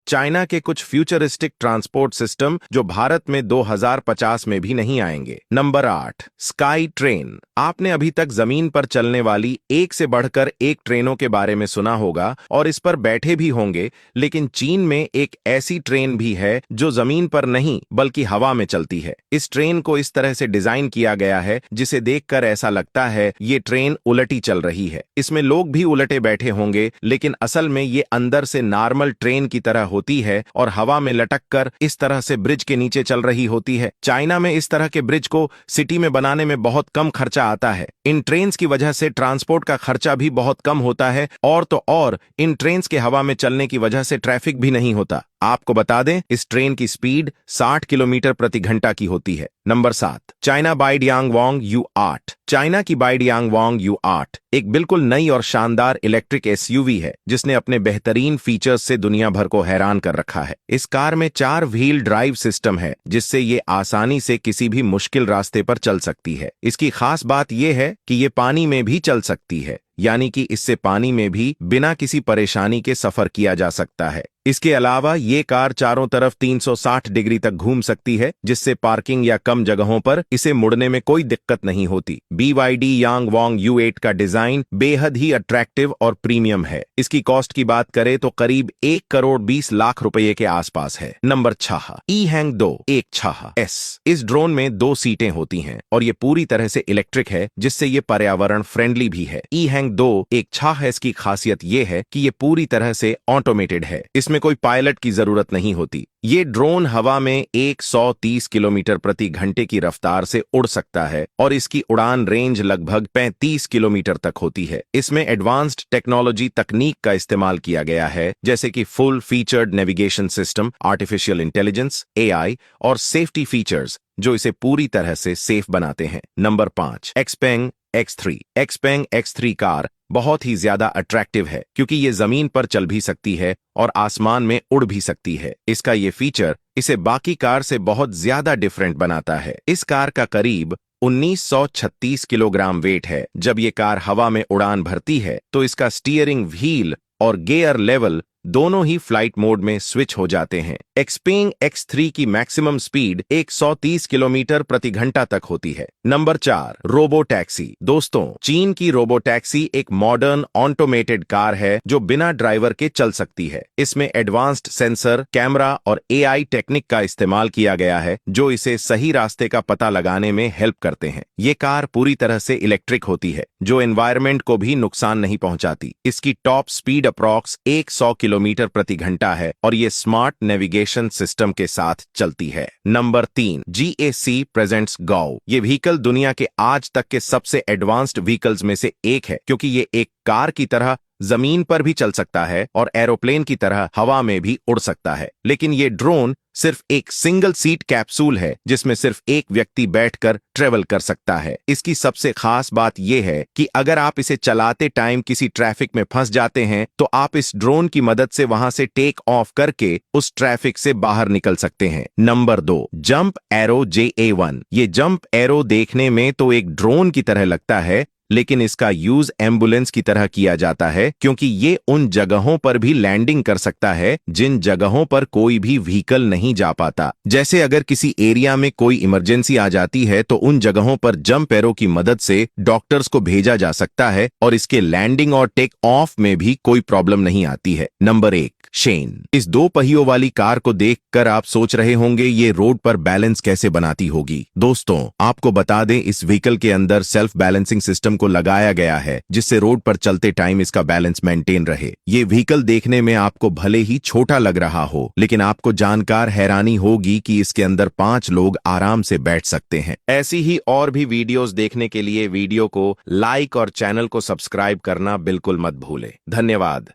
China के कुछ futuristic transport system जो भारत में 2050 में भी नहीं आएंगे। Number 8, sky train. आपने अभी तक जमीन पर चलने वाली एक से बढ़कर एक ट्रेनों के बारे में सुना होगा और इस पर बैठे भी होंगे, लेकिन चीन में एक ऐसी ट्रेन भी है जो जमीन पर नहीं बल्कि हवा में चलती है। इस ट्रेन को इस तरह से डिजाइन किया गया है जिसे देखकर ऐसा लगता है ये ट्रेन उलटी चल रही है। इसमें लोग भी उलटे बैठे होंगे, लेकिन असल में ये अंदर से नॉर्मल ट्रेन की तरह होती है और हवा में लटक कर इस तरह से ब्रिज के नीचे चल रही होती है। चाइना में इस तरह के ब्रिज को सिटी में बनाने में बहुत कम खर्चा आता है। इन ट्रेन्स की वजह से ट्रांसपोर्ट का खर्चा भी बहुत कम होता है और तो और इन ट्रेन्स के हवा में चलने की वजह से ट्रैफिक भी नहीं होता। आपको बता दें, इस ट्रेन की स्पीड 60 किलोमीटर प्रति घंटा की होती है। Number 7, China बाइडियांगवांग U8। चाइना की बाइडियांगवांग U8 एक बिल्कुल नई और शानदार इलेक्ट्रिक SUV है जिसने अपने बेहतरीन फीचर्स से दुनिया भर को हैरान कर रखा है। इस कार में 4 व्हील ड्राइव सिस्टम है जिससे ये आसानी से किसी भी मुश्किल रास्ते पर चल सकती है। इसकी खास बात यह है कि ये पानी में भी चल सकती है, यानी कि इससे पानी में भी बिना किसी परेशानी के सफर किया जा सकता है। इसके अलावा ये कार चारों तरफ 360 डिग्री तक घूम सकती है, जिससे पार्किंग या कम जगहों पर इसे मुड़ने में कोई दिक्कत नहीं होती। BYD यांगवांग U8 का डिजाइन बेहद ही अट्रैक्टिव और प्रीमियम है। इसकी कॉस्ट की बात करें तो करीब 1 करोड़ 20 लाख रुपए के आसपास है। नंबर 6, ईहैंग 2 एक 6S। इस ड्रोन में 2 सीटें होती हैं और ये पूरी तरह से इलेक्ट्रिक है, जिससे ये पर्यावरण फ्रेंडली भी है। ईहैंग 2 एक 6S की खासियत ये है कि ये पूरी तरह से ऑटोमेटेड है। इसमें कोई पायलट की जरूरत नहीं होती। ये ड्रोन हवा में 130 किलोमीटर प्रति घंटे की रफ्तार से उड़ सकता है और इसकी उड़ान रेंज लगभग 35 किलोमीटर तक होती है। इसमें एडवांस्ड टेक्नोलॉजी तकनीक का इस्तेमाल किया गया है, जैसे कि full featured navigation system, artificial intelligence, AI और सेफ्टी फीचर्स जो इसे पूरी तरह से सेफ बनाते हैं। Number 5, Xpeng X3। Xpeng X3 car बहुत ही ज्यादा अट्रैक्टिव है क्योंकि ये जमीन पर चल भी सकती है और आसमान में उड़ भी सकती है। इसका ये फीचर इसे बाकी कार से बहुत ज्यादा डिफरेंट बनाता है। इस कार का करीब 1936 किलोग्राम वेट है। जब ये कार हवा में उड़ान भरती है तो इसका स्टीयरिंग व्हील और गियर लेवल दोनों ही फ्लाइट मोड में स्विच हो जाते हैं। एक्सपेंग X3 की मैक्सिमम स्पीड 130 किलोमीटर प्रति घंटा तक होती है। Number 4, robo taxi. दोस्तों, चीन की रोबो टैक्सी एक मॉडर्न ऑटोमेटेड कार है जो बिना ड्राइवर के चल सकती है। इसमें एडवांस्ड सेंसर, कैमरा और AI टेक्निक का इस्तेमाल किया गया है जो इसे सही रास्ते का पता लगाने में हेल्प करते हैं। ये कार पूरी तरह से इलेक्ट्रिक होती है जो एनवायरनमेंट को भी नुकसान नहीं पहुंचाती। इसकी टॉप स्पीड अप्रॉक्स 100 किलोमीटर प्रति घंटा है और ये स्मार्ट नेविगेशन सिस्टम के साथ चलती है। नंबर 3, GAC प्रेजेंट्स गाओ। ये व्हीकल दुनिया के आज तक के सबसे एडवांस्ड व्हीकल्स में से एक है क्योंकि ये एक कार की तरह जमीन पर भी चल सकता है और एरोप्लेन की तरह हवा में भी उड़ सकता है। लेकिन ये ड्रोन सिर्फ एक सिंगल सीट कैप्सूल है जिसमें सिर्फ एक व्यक्ति बैठकर ट्रेवल कर सकता है। इसकी सबसे खास बात यह है कि अगर आप इसे चलाते टाइम किसी ट्रैफिक में फंस जाते हैं तो आप इस ड्रोन की मदद से वहां से टेक ऑफ करके उस ट्रैफिक से बाहर निकल सकते हैं। Number 2, jump arrow JA1। ये जंप एरो देखने में तो एक ड्रोन की तरह लगता है, लेकिन इसका यूज एम्बुलेंस की तरह किया जाता है क्योंकि ये उन जगहों पर भी लैंडिंग कर सकता है जिन जगहों पर कोई भी व्हीकल नहीं जा पाता। जैसे अगर किसी एरिया में कोई इमरजेंसी आ जाती है तो उन जगहों पर जंप एरो की मदद से डॉक्टर्स को भेजा जा सकता है और इसके लैंडिंग और टेक ऑफ में भी कोई प्रॉब्लम नहीं आती है। Number 1, Shane. इस 2 पहियों वाली कार को देखकर आप सोच रहे होंगे ये रोड पर बैलेंस कैसे बनाती होगी। दोस्तों, आपको बता दें, इस व्हीकल के अंदर सेल्फ बैलेंसिंग सिस्टम को लगाया गया है जिससे रोड पर चलते टाइम इसका बैलेंस मेंटेन रहे। ये व्हीकल देखने में आपको भले ही छोटा लग रहा हो, लेकिन आपको जानकर हैरानी होगी कि इसके अंदर 5 लोग आराम से बैठ सकते हैं। ऐसी ही और भी वीडियोस देखने के लिए वीडियो को लाइक और चैनल को सब्सक्राइब करना बिल्कुल मत भूलें। धन्यवाद।